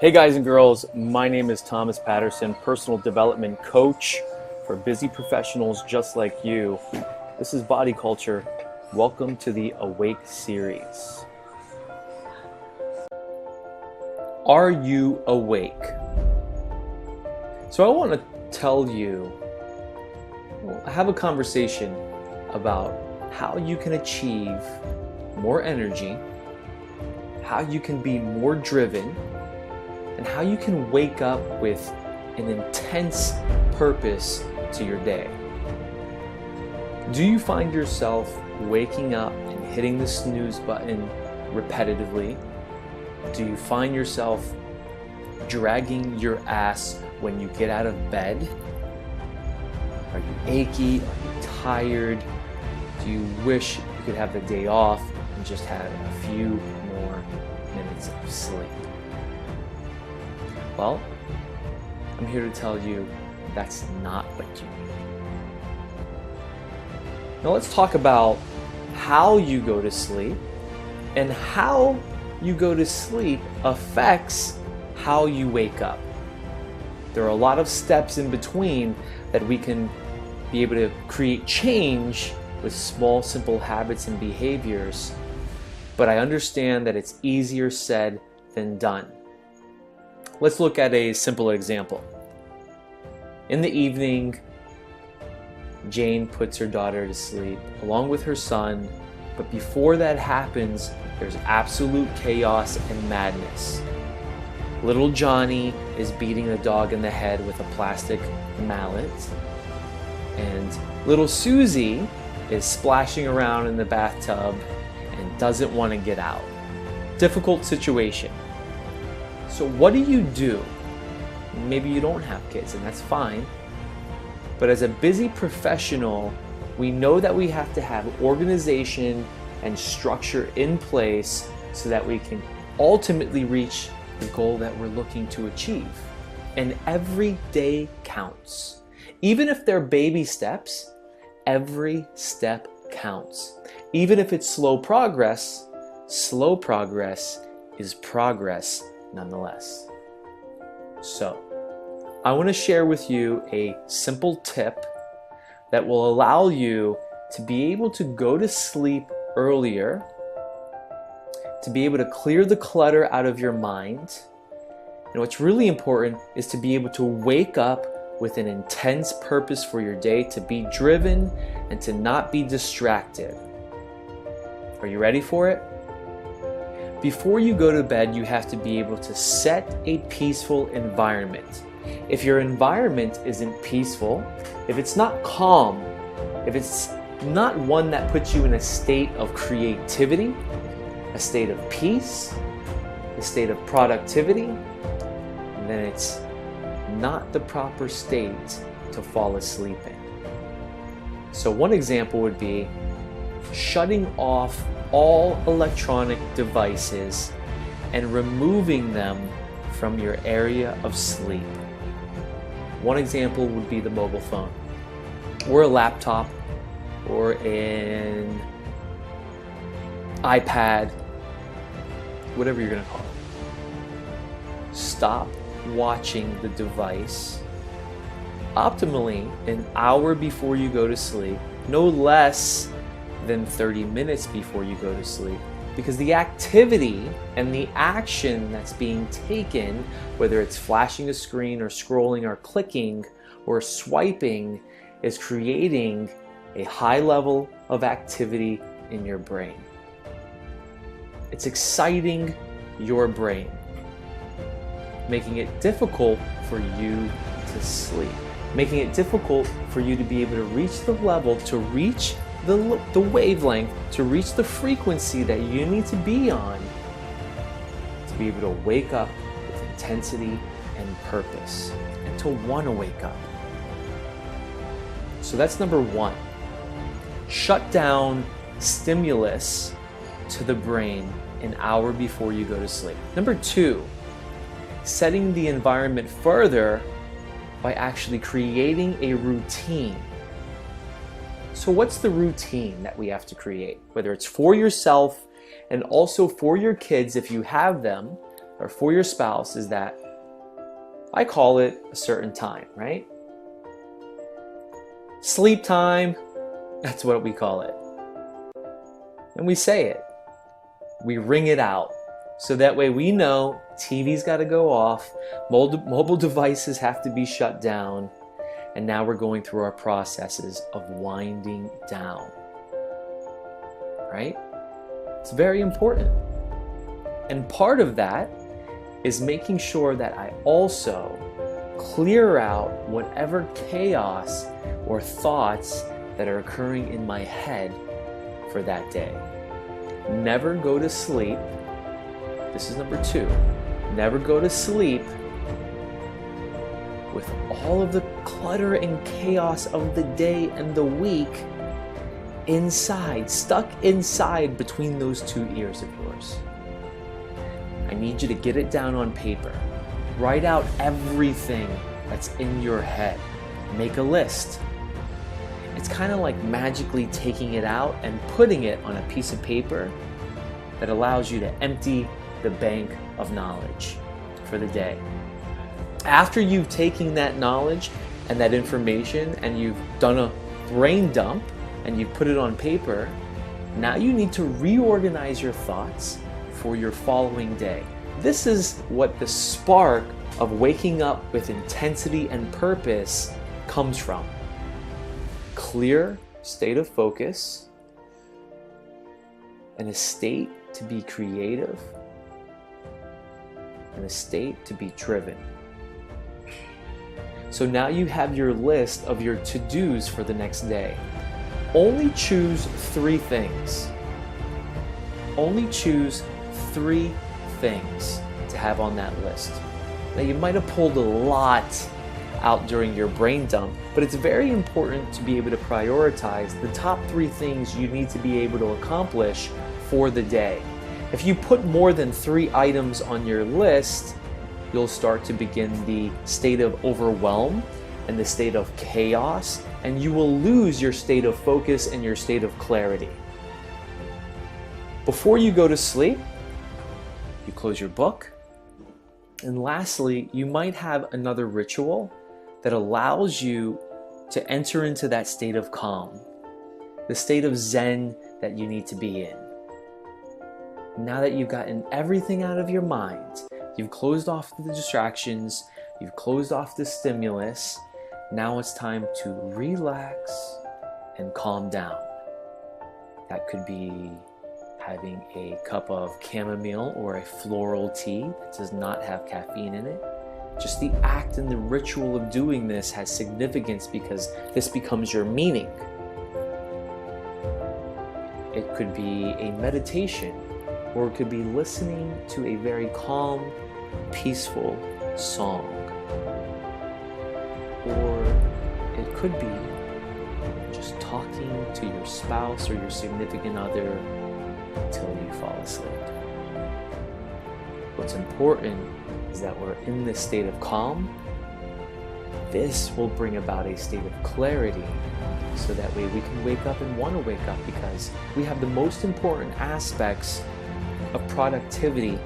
Hey guys and girls, my name is Thomas Patterson, personal development coach for busy professionals just like you. This is Body Culture. Welcome to the Awake series. Are you awake? So I want to tell you, have a conversation about how you can achieve more energy, how you can be more driven, and how you can wake up with an intense purpose to your day. Do you find yourself waking up and hitting the snooze button repetitively? Do you find yourself dragging your ass when you get out of bed? Are you achy? Are you tired? Do you wish you could have the day off and just have a few more minutes of sleep? Well, I'm here to tell you that's not what you need. Now let's talk about how you go to sleep, and how you go to sleep affects how you wake up. There are a lot of steps in between that we can be able to create change with small, simple habits and behaviors, but I understand that it's easier said than done. Let's look at a simple example. In the evening, Jane puts her daughter to sleep along with her son, but before that happens, there's absolute chaos and madness. Little Johnny is beating the dog in the head with a plastic mallet, and little Susie is splashing around in the bathtub and doesn't want to get out. Difficult situation. So what do? Maybe you don't have kids, and that's fine. But as a busy professional, we know that we have to have organization and structure in place so that we can ultimately reach the goal that we're looking to achieve. And every day counts. Even if they're baby steps, every step counts. Even if it's slow progress is progress nonetheless. So, I want to share with you a simple tip that will allow you to be able to go to sleep earlier, to be able to clear the clutter out of your mind. And what's really important is to be able to wake up with an intense purpose for your day, to be driven and to not be distracted. Are you ready for it? Before you go to bed, you have to be able to set a peaceful environment. If your environment isn't peaceful, if it's not calm, if it's not one that puts you in a state of creativity, a state of peace, a state of productivity, then it's not the proper state to fall asleep in. So one example would be shutting off all electronic devices and removing them from your area of sleep. One example would be the mobile phone, or a laptop, or an iPad, whatever you're going to call it. Stop watching the device optimally an hour before you go to sleep, no less than 30 minutes before you go to sleep, because the activity and the action that's being taken, whether it's flashing a screen or scrolling or clicking or swiping, is creating a high level of activity in your brain. It's exciting your brain, making it difficult for you to sleep, making it difficult for you to be able to reach the level, to reach the wavelength, to reach the frequency that you need to be on to be able to wake up with intensity and purpose, and to want to wake up. So that's number one. Shut down stimulus to the brain an hour before you go to sleep. Number two, setting the environment further by actually creating a routine. So what's the routine that we have to create? Whether it's for yourself and also for your kids if you have them, or for your spouse is that I call it a certain time, right? Sleep time, that's what we call it. And we say it. We ring it out. So that way we know TV's got to go off, mobile devices have to be shut down, and now we're going through our processes of winding down. Right? It's very important. And part of that is making sure that I also clear out whatever chaos or thoughts that are occurring in my head for that day. Never go to sleep. This is number 2. Never go to sleep with all of the clutter and chaos of the day and the week inside, stuck inside between those 2 ears of yours. I need you to get it down on paper. Write out everything that's in your head. Make a list. It's kind of like magically taking it out and putting it on a piece of paper that allows you to empty the bank of knowledge for the day. After you've taken that knowledge and that information and you've done a brain dump and you've put it on paper, now you need to reorganize your thoughts for your following day. This is what the spark of waking up with intensity and purpose comes from. Clear state of focus, and a state to be creative, and a state to be driven. So now you have your list of your to-dos for the next day. Only choose 3 things. Only choose 3 things to have on that list. Now you might have pulled a lot out during your brain dump, but it's very important to be able to prioritize the top 3 things you need to be able to accomplish for the day. If you put more than 3 items on your list, you'll start to begin the state of overwhelm and the state of chaos, and you will lose your state of focus and your state of clarity. Before you go to sleep, you close your book. And lastly, you might have another ritual that allows you to enter into that state of calm, the state of Zen that you need to be in. Now that you've gotten everything out of your mind, you've closed off the distractions, you've closed off the stimulus, now it's time to relax and calm down. That could be having a cup of chamomile or a floral tea that does not have caffeine in it. Just the act and the ritual of doing this has significance because this becomes your meaning. It could be a meditation, or it could be listening to a very calm, peaceful song. Or it could be just talking to your spouse or your significant other until you fall asleep. What's important is that we're in this state of calm. This will bring about a state of clarity so that way we can wake up and want to wake up because we have the most important aspects of productivity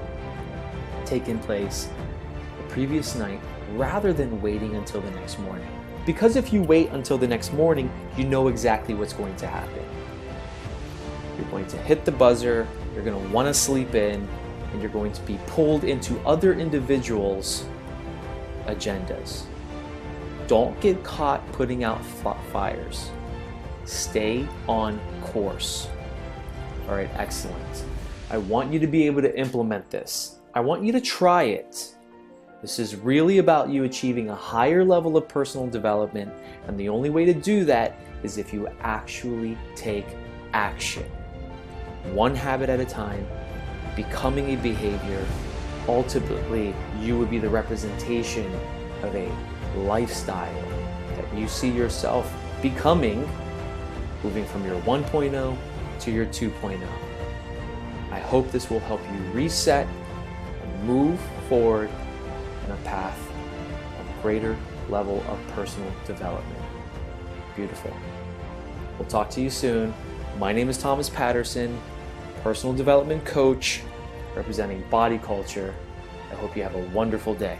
taking place the previous night rather than waiting until the next morning. Because if you wait until the next morning, you know exactly what's going to happen. You're going to hit the buzzer, you're going to want to sleep in, and you're going to be pulled into other individuals' agendas. Don't get caught putting out fires. Stay on course. All right, excellent. I want you to be able to implement this. I want you to try it. This is really about you achieving a higher level of personal development, and the only way to do that is if you actually take action. One habit at a time, becoming a behavior. Ultimately, you would be the representation of a lifestyle that you see yourself becoming, moving from your 1.0 to your 2.0. I hope this will help you reset and move forward in a path of greater level of personal development. Beautiful. We'll talk to you soon. My name is Thomas Patterson, personal development coach representing Body Culture. I hope you have a wonderful day.